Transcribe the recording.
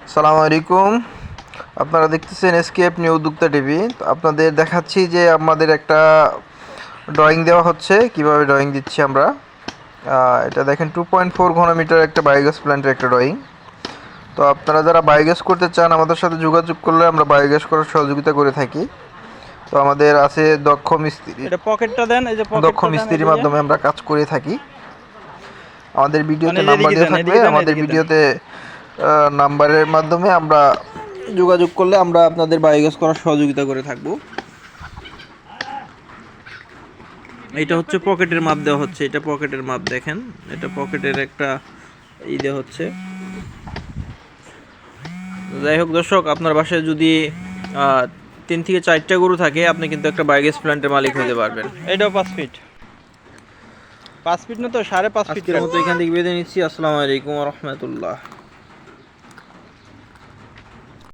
আসসালামু আলাইকুম। আপনারা দেখতেছেন এসকেএফ নিউ উদ্যোক্তা টিভি। তো আপনাদের দেখাচ্ছি যে আমাদের একটা ড্রয়িং দেওয়া হচ্ছে, কিভাবে ড্রয়িং দিচ্ছি আমরা। এটা দেখেন 2.4 ঘনমিটার একটা বায়োগ্যাস প্ল্যান্টের একটা ড্রয়িং। তো আপনারা যারা বায়োগ্যাস করতে চান আমাদের সাথে যোগাযোগ করলে আমরা বায়োগ্যাস করার সহযোগিতা করে থাকি। তো আমাদের আছে দক্ষ মিস্ত্রি, এটা পকেটটা দেন, এই যে দক্ষ পকেটটা দেন মিস্ত্রির এদিকে। মাধ্যমে আমরা কাজ করে থাকি। আমাদের মানে ভিডিওতে এই যে নাম্বার এদিকে দেওয়া দেন, থাকবে, এদিকে দেন, আমাদের এদিকে দেন। ভিডিওতে নাম্বারের মাধ্যমে আমরা যোগাযোগ করলে আমরা আপনাদের বায়োগ্যাস করার সহযোগিতা করে থাকবো। এটা হচ্ছে পকেটের মাপ দেওয়া হচ্ছে, এটা পকেটের মাপ দেখেন, এটা পকেটের একটা দেওয়া হচ্ছে। যাই হোক দর্শক, আপনার বাসায় যদি 3 থেকে 4টা গরু থাকে আপনি কিন্তু একটা বায়োগ্যাস প্ল্যান্টের মালিক হতে পারবেন। এটাও 5 ফিট, 5 ফিট না তো 5.5 ফিট। আজকের মতো এখান থেকে বিদায় নিচ্ছি। আসসালামু আলাইকুম ওয়া রাহমাতুল্লাহ।